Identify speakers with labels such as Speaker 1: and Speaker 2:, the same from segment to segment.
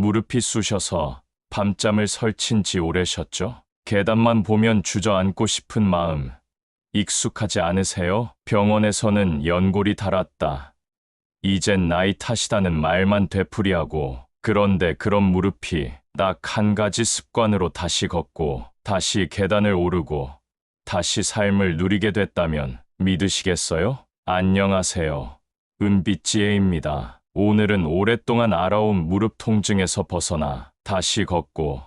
Speaker 1: 무릎이 쑤셔서 밤잠을 설친 지 오래셨죠? 계단만 보면 주저앉고 싶은 마음 익숙하지 않으세요? 병원에서는 연골이 닳았다. 이젠 나이 탓이다는 말만 되풀이하고, 그런데 그런 무릎이 딱 한 가지 습관으로 다시 걷고 다시 계단을 오르고 다시 삶을 누리게 됐다면 믿으시겠어요? 안녕하세요. 은빛지혜입니다. 오늘은 오랫동안 알아온 무릎 통증에서 벗어나 다시 걷고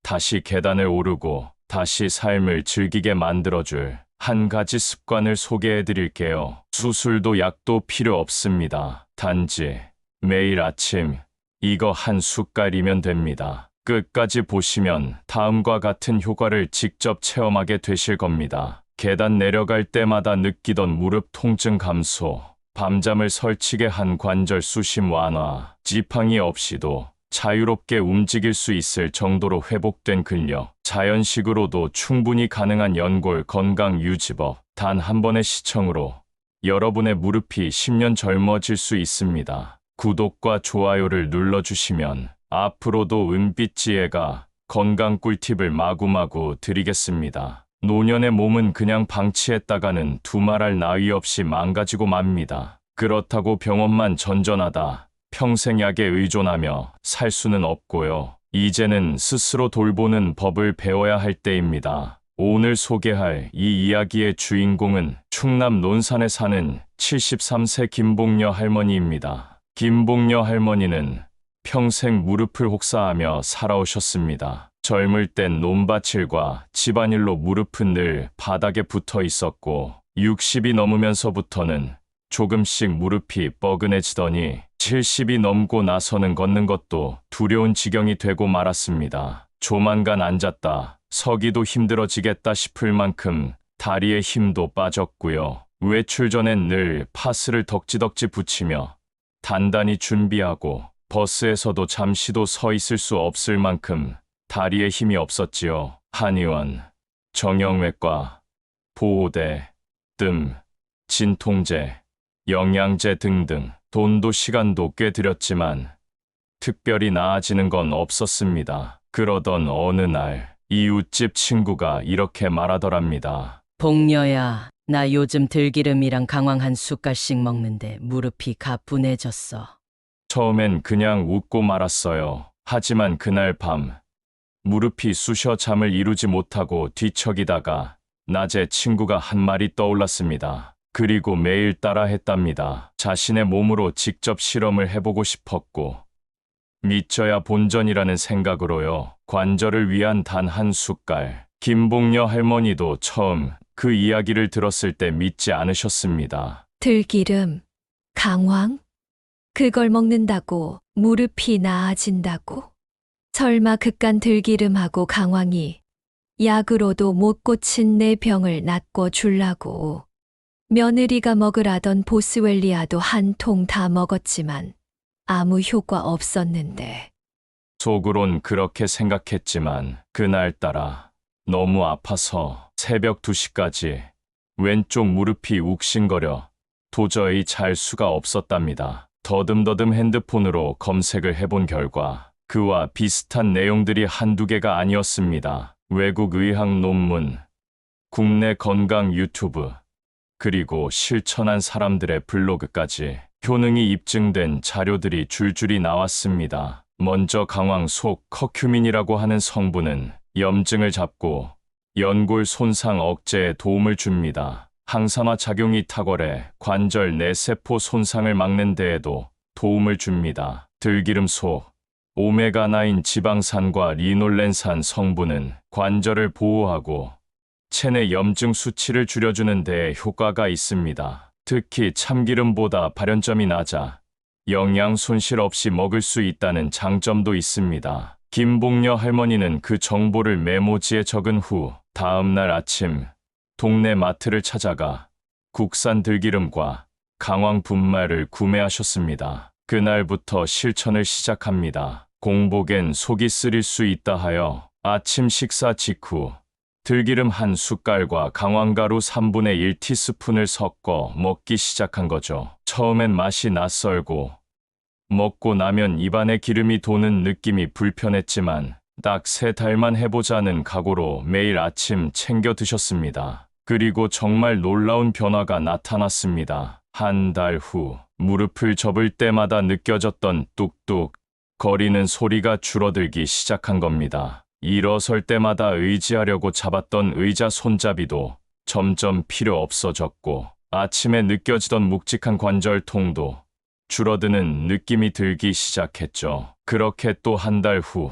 Speaker 1: 다시 계단을 오르고 다시 삶을 즐기게 만들어줄 한 가지 습관을 소개해 드릴게요. 수술도 약도 필요 없습니다. 단지 매일 아침 이거 한 숟갈이면 됩니다. 끝까지 보시면 다음과 같은 효과를 직접 체험하게 되실 겁니다. 계단 내려갈 때마다 느끼던 무릎 통증 감소, 밤잠을 설치게 한 관절 수심 완화, 지팡이 없이도 자유롭게 움직일 수 있을 정도로 회복된 근력, 자연식으로도 충분히 가능한 연골 건강 유지법, 단 한 번의 시청으로 여러분의 무릎이 10년 젊어질 수 있습니다. 구독과 좋아요를 눌러주시면 앞으로도 은빛지혜가 건강 꿀팁을 마구마구 드리겠습니다. 노년의 몸은 그냥 방치했다가는 두말할 나위 없이 망가지고 맙니다. 그렇다고 병원만 전전하다 평생 약에 의존하며 살 수는 없고요. 이제는 스스로 돌보는 법을 배워야 할 때입니다. 오늘 소개할 이 이야기의 주인공은 충남 논산에 사는 73세 김봉녀 할머니입니다. 김봉녀 할머니는 평생 무릎을 혹사하며 살아오셨습니다. 젊을 땐 논밭일과 집안일로 무릎은 늘 바닥에 붙어 있었고 60이 넘으면서부터는 조금씩 무릎이 뻐근해지더니 70이 넘고 나서는 걷는 것도 두려운 지경이 되고 말았습니다. 조만간 앉았다 서기도 힘들어지겠다 싶을 만큼 다리에 힘도 빠졌고요. 외출 전엔 늘 파스를 덕지덕지 붙이며 단단히 준비하고 버스에서도 잠시도 서 있을 수 없을 만큼 다리에 힘이 없었지요. 한의원, 정형외과, 보호대, 뜸, 진통제, 영양제 등등 돈도 시간도 꽤 들였지만 특별히 나아지는 건 없었습니다. 그러던 어느 날 이웃집 친구가 이렇게 말하더랍니다.
Speaker 2: 봉녀야, 나 요즘 들기름이랑 강황 한 숟갈씩 먹는데 무릎이 가뿐해졌어.
Speaker 1: 처음엔 그냥 웃고 말았어요. 하지만 그날 밤 무릎이 쑤셔 잠을 이루지 못하고 뒤척이다가 낮에 친구가 한 말이 떠올랐습니다. 그리고 매일 따라 했답니다. 자신의 몸으로 직접 실험을 해보고 싶었고 믿져야 본전이라는 생각으로요. 관절을 위한 단 한 숟갈. 김봉녀 할머니도 처음 그 이야기를 들었을 때 믿지 않으셨습니다.
Speaker 3: 들기름, 강황? 그걸 먹는다고 무릎이 나아진다고? 설마 그깟 들기름하고 강황이 약으로도 못 고친 내 병을 낫고 줄라고. 며느리가 먹으라던 보스웰리아도 한 통 다 먹었지만 아무 효과 없었는데.
Speaker 1: 속으론 그렇게 생각했지만 그날따라 너무 아파서 새벽 2시까지 왼쪽 무릎이 욱신거려 도저히 잘 수가 없었답니다. 더듬더듬 핸드폰으로 검색을 해본 결과 그와 비슷한 내용들이 한두 개가 아니었습니다. 외국 의학 논문, 국내 건강 유튜브, 그리고 실천한 사람들의 블로그까지 효능이 입증된 자료들이 줄줄이 나왔습니다. 먼저 강황 속 커큐민이라고 하는 성분은 염증을 잡고 연골 손상 억제에 도움을 줍니다. 항산화 작용이 탁월해 관절 내세포 손상을 막는 데에도 도움을 줍니다. 들기름 속 오메가9 지방산과 리놀렌산 성분은 관절을 보호하고 체내 염증 수치를 줄여주는 데 효과가 있습니다. 특히 참기름보다 발연점이 낮아 영양 손실 없이 먹을 수 있다는 장점도 있습니다. 김봉녀 할머니는 그 정보를 메모지에 적은 후 다음날 아침 동네 마트를 찾아가 국산 들기름과 강황 분말을 구매하셨습니다. 그날부터 실천을 시작합니다. 공복엔 속이 쓰릴 수 있다 하여 아침 식사 직후 들기름 한 숟갈과 강황가루 3분의 1 티스푼을 섞어 먹기 시작한 거죠. 처음엔 맛이 낯설고 먹고 나면 입안에 기름이 도는 느낌이 불편했지만 딱 3달만 해보자는 각오로 매일 아침 챙겨 드셨습니다. 그리고 정말 놀라운 변화가 나타났습니다. 한 달 후 무릎을 접을 때마다 느껴졌던 뚝뚝 거리는 소리가 줄어들기 시작한 겁니다. 일어설 때마다 의지하려고 잡았던 의자 손잡이도 점점 필요 없어졌고 아침에 느껴지던 묵직한 관절통도 줄어드는 느낌이 들기 시작했죠. 그렇게 또 한 달 후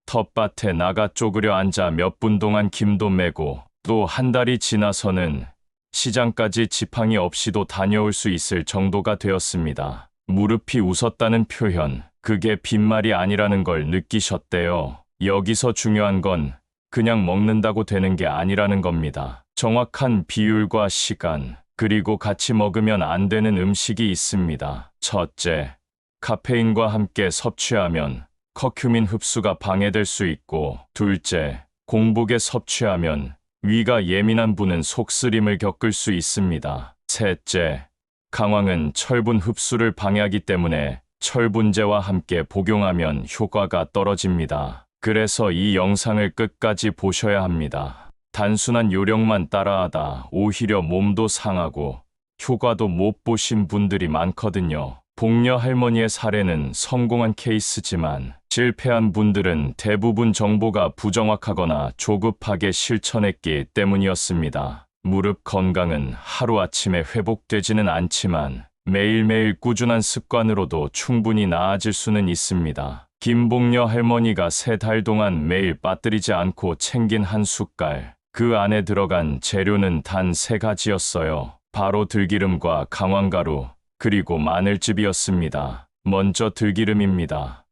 Speaker 1: 텃밭에 나가 쪼그려 앉아 몇 분 동안 김도 메고 또 한 달이 지나서는 시장까지 지팡이 없이도 다녀올 수 있을 정도가 되었습니다. 무릎이 웃었다는 표현, 그게 빈말이 아니라는 걸 느끼셨대요. 여기서 중요한 건 그냥 먹는다고 되는 게 아니라는 겁니다. 정확한 비율과 시간, 그리고 같이 먹으면 안 되는 음식이 있습니다. 첫째, 카페인과 함께 섭취하면 커큐민 흡수가 방해될 수 있고, 둘째, 공복에 섭취하면 위가 예민한 분은 속쓰림을 겪을 수 있습니다. 셋째, 강황은 철분 흡수를 방해하기 때문에 철분제와 함께 복용하면 효과가 떨어집니다. 그래서 이 영상을 끝까지 보셔야 합니다. 단순한 요령만 따라하다 오히려 몸도 상하고 효과도 못 보신 분들이 많거든요. 복녀 할머니의 사례는 성공한 케이스지만 실패한 분들은 대부분 정보가 부정확하거나 조급하게 실천했기 때문이었습니다. 무릎 건강은 하루아침에 회복되지는 않지만 매일매일 꾸준한 습관으로도 충분히 나아질 수는 있습니다. 김복녀 할머니가 3달 동안 매일 빠뜨리지 않고 챙긴 한 숟갈, 그 안에 들어간 재료는 단 3가지였어요. 바로 들기름과 강황가루, 그리고 마늘즙이었습니다. 먼저 들기름입니다.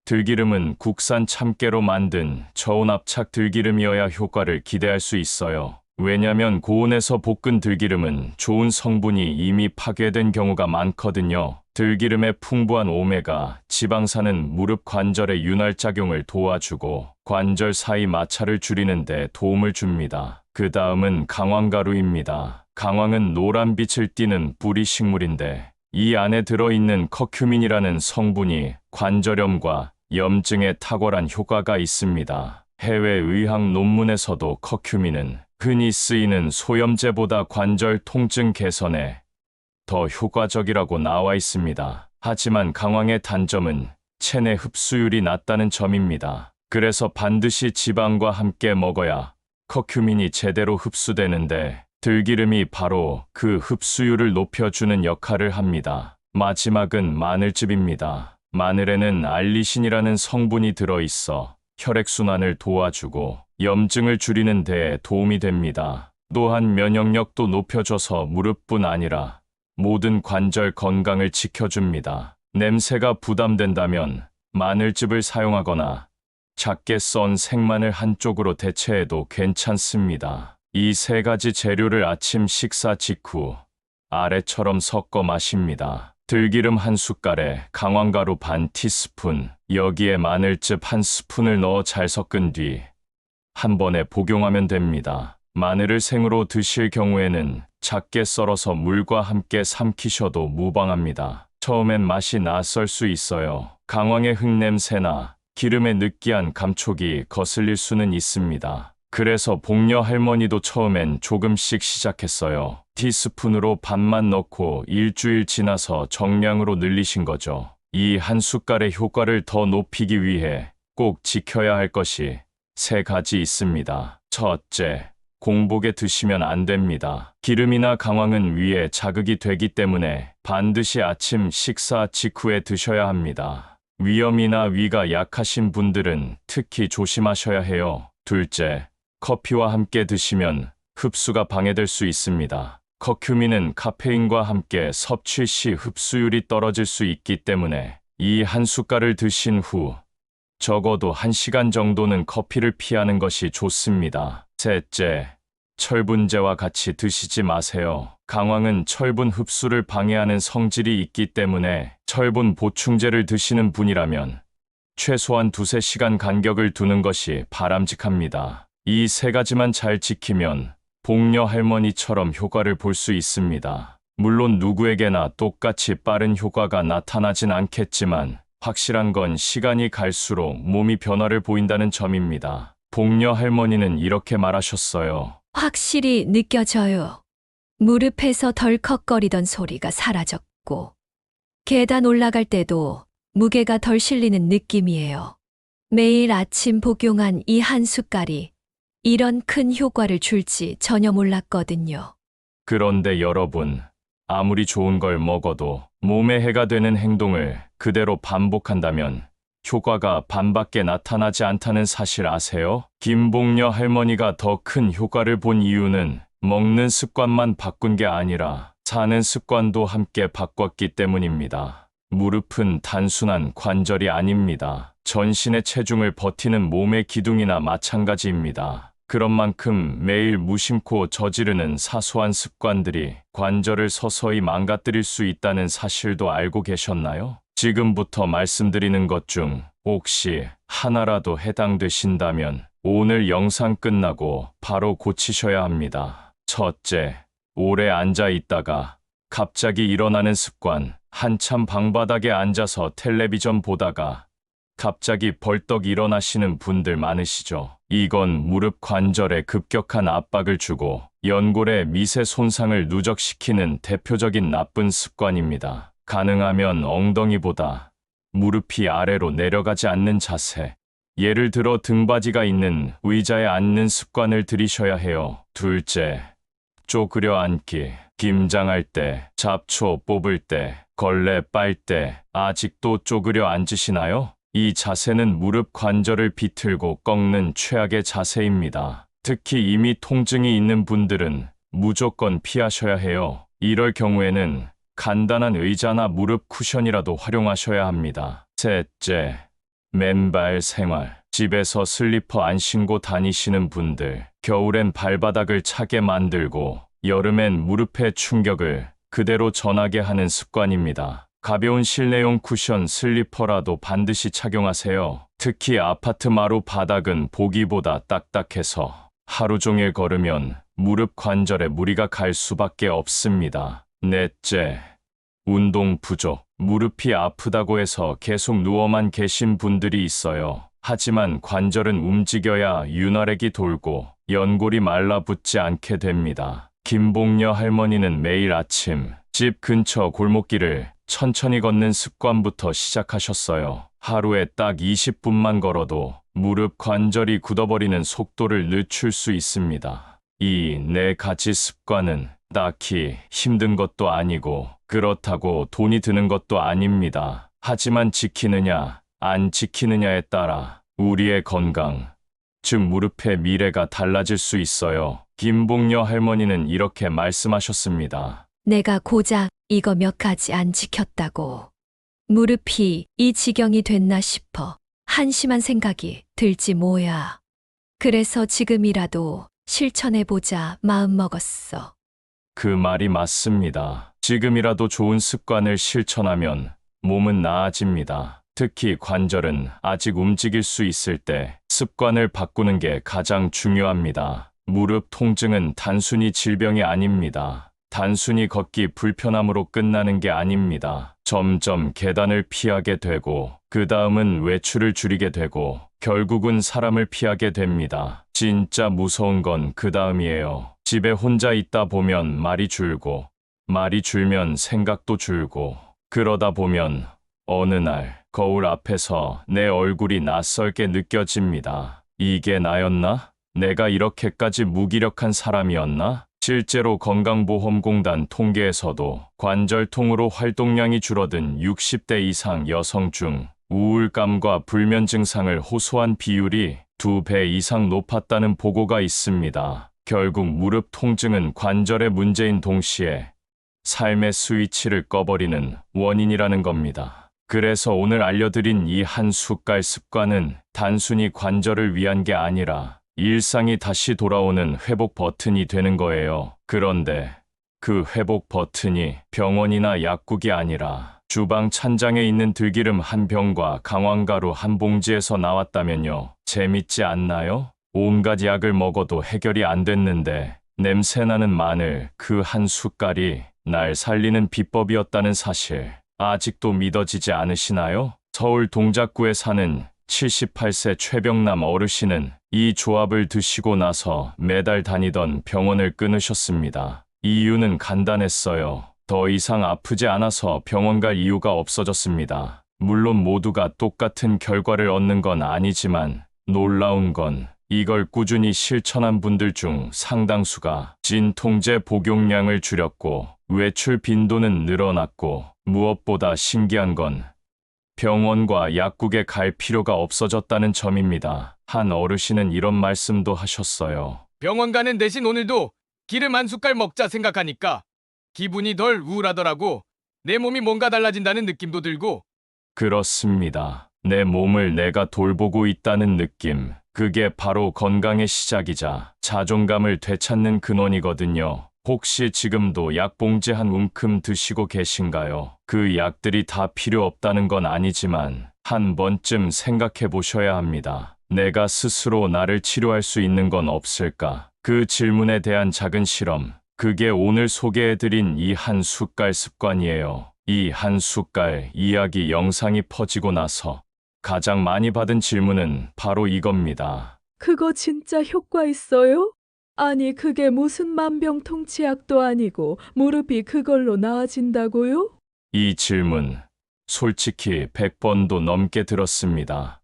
Speaker 1: 들기름은 국산 참깨로 만든 저온 압착 들기름이어야 효과를 기대할 수 있어요. 왜냐면 고온에서 볶은 들기름은 좋은 성분이 이미 파괴된 경우가 많거든요. 들기름의 풍부한 오메가 지방산은 무릎 관절의 윤활 작용을 도와주고 관절 사이 마찰을 줄이는 데 도움을 줍니다. 그 다음은 강황가루입니다. 강황은 노란 빛을 띠는 뿌리 식물인데 이 안에 들어있는 커큐민이라는 성분이 관절염과 염증에 탁월한 효과가 있습니다. 해외 의학 논문에서도 커큐민은 흔히 쓰이는 소염제보다 관절 통증 개선에 더 효과적이라고 나와 있습니다. 하지만 강황의 단점은 체내 흡수율이 낮다는 점입니다. 그래서 반드시 지방과 함께 먹어야 커큐민이 제대로 흡수되는데 들기름이 바로 그 흡수율을 높여주는 역할을 합니다. 마지막은 마늘즙입니다. 마늘에는 알리신이라는 성분이 들어있어 혈액순환을 도와주고 염증을 줄이는 데 도움이 됩니다. 또한 면역력도 높여줘서 무릎뿐 아니라 모든 관절 건강을 지켜줍니다. 냄새가 부담된다면 마늘즙을 사용하거나 작게 썬 생마늘 한쪽으로 대체해도 괜찮습니다. 이 3가지 재료를 아침 식사 직후 아래처럼 섞어 마십니다. 들기름 한 숟갈에 강황가루 반 티스푼, 여기에 마늘즙 한 스푼을 넣어 잘 섞은 뒤 한 번에 복용하면 됩니다. 마늘을 생으로 드실 경우에는 작게 썰어서 물과 함께 삼키셔도 무방합니다. 처음엔 맛이 낯설 수 있어요. 강황의 흙냄새나 기름의 느끼한 감촉이 거슬릴 수는 있습니다. 그래서 복녀 할머니도 처음엔 조금씩 시작했어요. 티스푼으로 반만 넣고 일주일 지나서 정량으로 늘리신 거죠. 이 한 숟갈의 효과를 더 높이기 위해 꼭 지켜야 할 것이 3가지 있습니다. 첫째, 공복에 드시면 안 됩니다. 기름이나 강황은 위에 자극이 되기 때문에 반드시 아침 식사 직후에 드셔야 합니다. 위염이나 위가 약하신 분들은 특히 조심하셔야 해요. 둘째, 커피와 함께 드시면 흡수가 방해될 수 있습니다. 커큐민은 카페인과 함께 섭취 시 흡수율이 떨어질 수 있기 때문에 이 한 숟갈을 드신 후 적어도 1시간 정도는 커피를 피하는 것이 좋습니다. 셋째, 철분제와 같이 드시지 마세요. 강황은 철분 흡수를 방해하는 성질이 있기 때문에 철분 보충제를 드시는 분이라면 최소한 2~3시간 간격을 두는 것이 바람직합니다. 이 3가지만 잘 지키면 복녀 할머니처럼 효과를 볼 수 있습니다. 물론 누구에게나 똑같이 빠른 효과가 나타나진 않겠지만 확실한 건 시간이 갈수록 몸이 변화를 보인다는 점입니다. 복녀 할머니는 이렇게 말하셨어요.
Speaker 3: 확실히 느껴져요. 무릎에서 덜컥거리던 소리가 사라졌고, 계단 올라갈 때도 무게가 덜 실리는 느낌이에요. 매일 아침 복용한 이 한 숟갈이 이런 큰 효과를 줄지 전혀 몰랐거든요.
Speaker 1: 그런데 여러분, 아무리 좋은 걸 먹어도 몸에 해가 되는 행동을 그대로 반복한다면 효과가 반밖에 나타나지 않다는 사실 아세요? 김복녀 할머니가 더 큰 효과를 본 이유는 먹는 습관만 바꾼 게 아니라 사는 습관도 함께 바꿨기 때문입니다. 무릎은 단순한 관절이 아닙니다. 전신의 체중을 버티는 몸의 기둥이나 마찬가지입니다. 그런 만큼 매일 무심코 저지르는 사소한 습관들이 관절을 서서히 망가뜨릴 수 있다는 사실도 알고 계셨나요? 지금부터 말씀드리는 것 중 혹시 하나라도 해당되신다면 오늘 영상 끝나고 바로 고치셔야 합니다. 첫째, 오래 앉아 있다가 갑자기 일어나는 습관. 한참 방바닥에 앉아서 텔레비전 보다가 갑자기 벌떡 일어나시는 분들 많으시죠? 이건 무릎 관절에 급격한 압박을 주고 연골의 미세 손상을 누적시키는 대표적인 나쁜 습관입니다. 가능하면 엉덩이보다 무릎이 아래로 내려가지 않는 자세, 예를 들어 등받이가 있는 의자에 앉는 습관을 들이셔야 해요. 둘째, 쪼그려 앉기. 김장할 때, 잡초 뽑을 때, 걸레 빨 때 아직도 쪼그려 앉으시나요? 이 자세는 무릎 관절을 비틀고 꺾는 최악의 자세입니다. 특히 이미 통증이 있는 분들은 무조건 피하셔야 해요. 이럴 경우에는 간단한 의자나 무릎 쿠션이라도 활용하셔야 합니다. 셋째, 맨발 생활. 집에서 슬리퍼 안 신고 다니시는 분들, 겨울엔 발바닥을 차게 만들고 여름엔 무릎의 충격을 그대로 전하게 하는 습관입니다. 가벼운 실내용 쿠션 슬리퍼라도 반드시 착용하세요. 특히 아파트 마루 바닥은 보기보다 딱딱해서 하루 종일 걸으면 무릎 관절에 무리가 갈 수밖에 없습니다. 넷째, 운동 부족. 무릎이 아프다고 해서 계속 누워만 계신 분들이 있어요. 하지만 관절은 움직여야 윤활액이 돌고 연골이 말라붙지 않게 됩니다. 김복녀 할머니는 매일 아침 집 근처 골목길을 천천히 걷는 습관부터 시작하셨어요. 하루에 딱 20분만 걸어도 무릎 관절이 굳어버리는 속도를 늦출 수 있습니다. 이 네 가지 습관은 딱히 힘든 것도 아니고 그렇다고 돈이 드는 것도 아닙니다. 하지만 지키느냐 안 지키느냐에 따라 우리의 건강, 즉 무릎의 미래가 달라질 수 있어요. 김복녀 할머니는 이렇게 말씀하셨습니다.
Speaker 3: 내가 고작 이거 몇 가지 안 지켰다고 무릎이 이 지경이 됐나 싶어 한심한 생각이 들지 뭐야. 그래서 지금이라도 실천해보자 마음먹었어.
Speaker 1: 그 말이 맞습니다. 지금이라도 좋은 습관을 실천하면 몸은 나아집니다. 특히 관절은 아직 움직일 수 있을 때 습관을 바꾸는 게 가장 중요합니다. 무릎 통증은 단순히 질병이 아닙니다. 단순히 걷기 불편함으로 끝나는 게 아닙니다. 점점 계단을 피하게 되고 그 다음은 외출을 줄이게 되고 결국은 사람을 피하게 됩니다. 진짜 무서운 건 그 다음이에요. 집에 혼자 있다 보면 말이 줄고 말이 줄면 생각도 줄고 그러다 보면 어느 날 거울 앞에서 내 얼굴이 낯설게 느껴집니다. 이게 나였나? 내가 이렇게까지 무기력한 사람이었나? 실제로 건강보험공단 통계에서도 관절통으로 활동량이 줄어든 60대 이상 여성 중 우울감과 불면 증상을 호소한 비율이 2배 이상 높았다는 보고가 있습니다. 결국 무릎 통증은 관절의 문제인 동시에 삶의 스위치를 꺼버리는 원인이라는 겁니다. 그래서 오늘 알려드린 이 한 숟갈 습관은 단순히 관절을 위한 게 아니라 일상이 다시 돌아오는 회복 버튼이 되는 거예요. 그런데 그 회복 버튼이 병원이나 약국이 아니라 주방 찬장에 있는 들기름 한 병과 강황가루 한 봉지에서 나왔다면요. 재밌지 않나요? 온갖 약을 먹어도 해결이 안 됐는데 냄새나는 마늘 그 한 숟갈이 날 살리는 비법이었다는 사실 아직도 믿어지지 않으시나요? 서울 동작구에 사는 78세 최병남 어르신은 이 조합을 드시고 나서 매달 다니던 병원을 끊으셨습니다. 이유는 간단했어요. 더 이상 아프지 않아서 병원 갈 이유가 없어졌습니다. 물론 모두가 똑같은 결과를 얻는 건 아니지만 놀라운 건 이걸 꾸준히 실천한 분들 중 상당수가 진통제 복용량을 줄였고 외출 빈도는 늘어났고 무엇보다 신기한 건 병원과 약국에 갈 필요가 없어졌다는 점입니다. 한 어르신은 이런 말씀도 하셨어요.
Speaker 4: 병원 가는 대신 오늘도 기름 한 숟갈 먹자 생각하니까 기분이 덜 우울하더라고. 내 몸이 뭔가 달라진다는 느낌도 들고.
Speaker 1: 그렇습니다. 내 몸을 내가 돌보고 있다는 느낌. 그게 바로 건강의 시작이자 자존감을 되찾는 근원이거든요. 혹시 지금도 약봉지 한 움큼 드시고 계신가요? 그 약들이 다 필요 없다는 건 아니지만 한 번쯤 생각해 보셔야 합니다. 내가 스스로 나를 치료할 수 있는 건 없을까? 그 질문에 대한 작은 실험. 그게 오늘 소개해드린 이 한 숟갈 습관이에요. 이 한 숟갈 이야기 영상이 퍼지고 나서 가장 많이 받은 질문은 바로 이겁니다.
Speaker 5: 그거 진짜 효과 있어요? 아니, 그게 무슨 만병통치약도 아니고 무릎이 그걸로 나아진다고요?
Speaker 1: 이 질문 솔직히 100번도 넘게 들었습니다.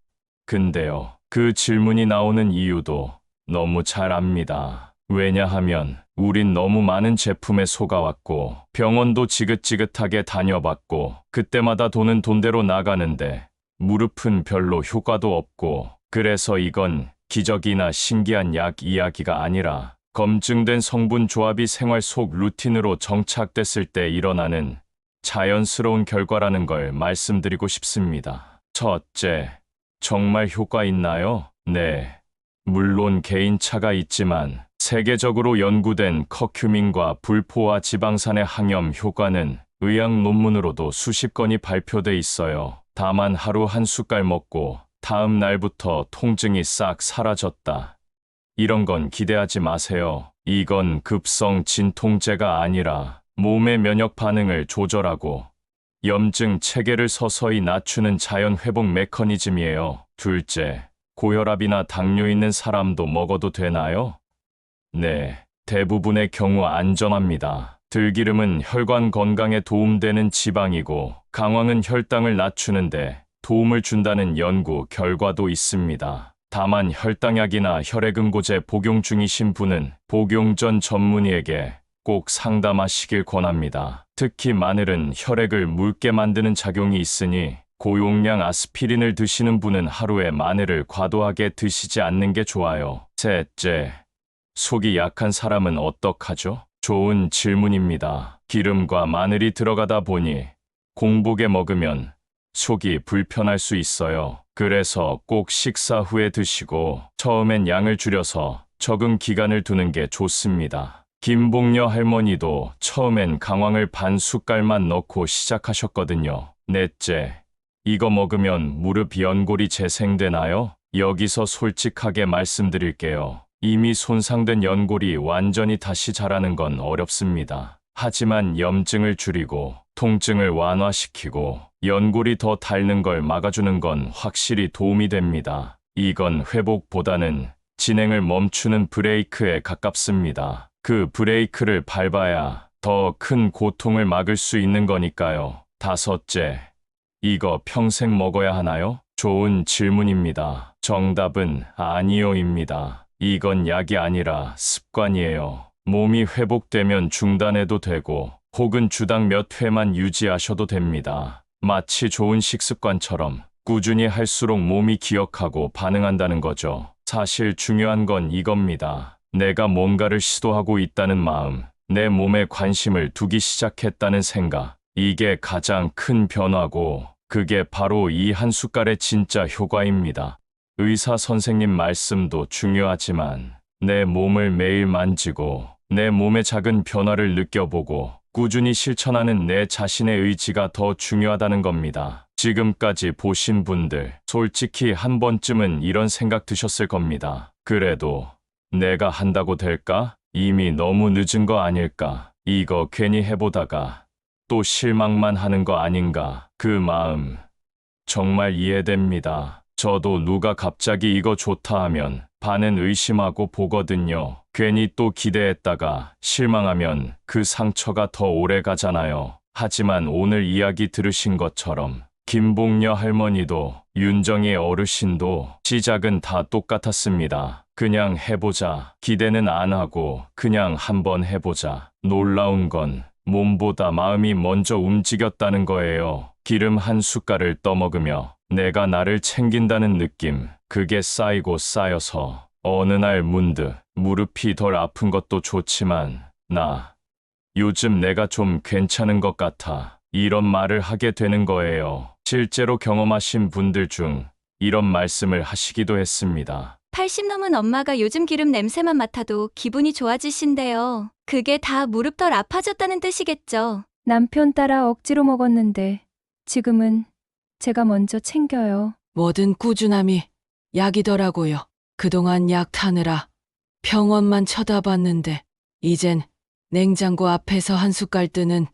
Speaker 1: 근데요, 그 질문이 나오는 이유도 너무 잘 압니다. 왜냐하면 우린 너무 많은 제품에 속아왔고 병원도 지긋지긋하게 다녀봤고 그때마다 돈은 돈대로 나가는데 무릎은 별로 효과도 없고 그래서 이건 기적이나 신기한 약 이야기가 아니라 검증된 성분 조합이 생활 속 루틴으로 정착됐을 때 일어나는 자연스러운 결과라는 걸 말씀드리고 싶습니다. 첫째, 정말 효과 있나요? 네. 물론 개인차가 있지만 세계적으로 연구된 커큐민과 불포화 지방산의 항염 효과는 의학 논문으로도 수십 건이 발표돼 있어요. 다만 하루 한 숟갈 먹고 다음 날부터 통증이 싹 사라졌다. 이런 건 기대하지 마세요. 이건 급성 진통제가 아니라 몸의 면역 반응을 조절하고 염증 체계를 서서히 낮추는 자연 회복 메커니즘이에요. 둘째, 고혈압이나 당뇨 있는 사람도 먹어도 되나요? 네, 대부분의 경우 안전합니다. 들기름은 혈관 건강에 도움되는 지방이고 강황은 혈당을 낮추는데 도움을 준다는 연구 결과도 있습니다. 다만 혈당약이나 혈액응고제 복용 중이신 분은 복용 전 전문의에게 꼭 상담하시길 권합니다. 특히 마늘은 혈액을 묽게 만드는 작용이 있으니 고용량 아스피린을 드시는 분은 하루에 마늘을 과도하게 드시지 않는 게 좋아요. 셋째, 속이 약한 사람은 어떡하죠? 좋은 질문입니다. 기름과 마늘이 들어가다 보니 공복에 먹으면 속이 불편할 수 있어요. 그래서 꼭 식사 후에 드시고 처음엔 양을 줄여서 적응 기간을 두는 게 좋습니다. 김복녀 할머니도 처음엔 강황을 반 숟갈만 넣고 시작하셨거든요. 넷째, 이거 먹으면 무릎 연골이 재생되나요? 여기서 솔직하게 말씀드릴게요. 이미 손상된 연골이 완전히 다시 자라는 건 어렵습니다. 하지만 염증을 줄이고 통증을 완화시키고 연골이 더 닳는 걸 막아주는 건 확실히 도움이 됩니다. 이건 회복보다는 진행을 멈추는 브레이크에 가깝습니다. 그 브레이크를 밟아야 더 큰 고통을 막을 수 있는 거니까요. 다섯째, 이거 평생 먹어야 하나요? 좋은 질문입니다. 정답은 아니요입니다. 이건 약이 아니라 습관이에요. 몸이 회복되면 중단해도 되고 혹은 주당 몇 회만 유지하셔도 됩니다. 마치 좋은 식습관처럼 꾸준히 할수록 몸이 기억하고 반응한다는 거죠. 사실 중요한 건 이겁니다. 내가 뭔가를 시도하고 있다는 마음, 내 몸에 관심을 두기 시작했다는 생각. 이게 가장 큰 변화고 그게 바로 이 한 숟갈의 진짜 효과입니다. 의사 선생님 말씀도 중요하지만 내 몸을 매일 만지고 내 몸의 작은 변화를 느껴보고 꾸준히 실천하는 내 자신의 의지가 더 중요하다는 겁니다. 지금까지 보신 분들 솔직히 한 번쯤은 이런 생각 드셨을 겁니다. 그래도 내가 한다고 될까? 이미 너무 늦은 거 아닐까? 이거 괜히 해보다가 또 실망만 하는 거 아닌가. 그 마음 정말 이해됩니다. 저도 누가 갑자기 이거 좋다 하면 반은 의심하고 보거든요. 괜히 또 기대했다가 실망하면 그 상처가 더 오래 가잖아요. 하지만 오늘 이야기 들으신 것처럼 김봉녀 할머니도 윤정의 어르신도 시작은 다 똑같았습니다. 그냥 해보자. 기대는 안 하고 그냥 한번 해보자. 놀라운 건 몸보다 마음이 먼저 움직였다는 거예요. 기름 한 숟갈을 떠먹으며 내가 나를 챙긴다는 느낌, 그게 쌓이고 쌓여서 어느 날 문득 무릎이 덜 아픈 것도 좋지만 요즘 내가 좀 괜찮은 것 같아. 이런 말을 하게 되는 거예요. 실제로 경험하신 분들 중 이런 말씀을 하시기도 했습니다.
Speaker 6: 80 넘은 엄마가 요즘 기름 냄새만 맡아도 기분이 좋아지신대요. 그게 다 무릎 덜 아파졌다는 뜻이겠죠.
Speaker 7: 남편 따라 억지로 먹었는데 지금은 제가 먼저 챙겨요.
Speaker 8: 뭐든 꾸준함이 약이더라고요. 그동안 약 타느라 병원만 쳐다봤는데 이젠 냉장고 앞에서 한 숟갈 뜨는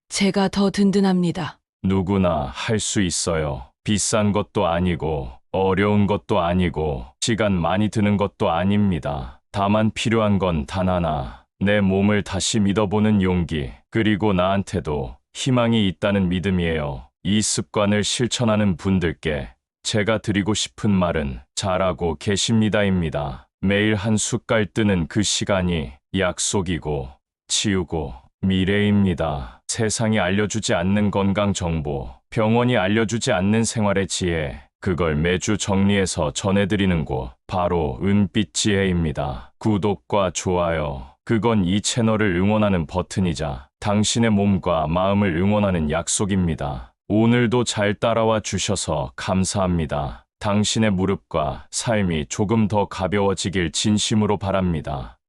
Speaker 8: 제가 더 든든합니다.
Speaker 1: 누구나 할 수 있어요. 비싼 것도 아니고 어려운 것도 아니고 시간 많이 드는 것도 아닙니다. 다만 필요한 건 단 하나. 내 몸을 다시 믿어보는 용기, 그리고 나한테도 희망이 있다는 믿음이에요. 이 습관을 실천하는 분들께 제가 드리고 싶은 말은 잘하고 계십니다입니다. 매일 한 숟갈 뜨는 그 시간이 약속이고 치유고 미래입니다. 세상이 알려주지 않는 건강 정보, 병원이 알려주지 않는 생활의 지혜, 그걸 매주 정리해서 전해드리는 곳, 바로 은빛 지혜입니다. 구독과 좋아요, 그건 이 채널을 응원하는 버튼이자 당신의 몸과 마음을 응원하는 약속입니다. 오늘도 잘 따라와 주셔서 감사합니다. 당신의 무릎과 삶이 조금 더 가벼워지길 진심으로 바랍니다.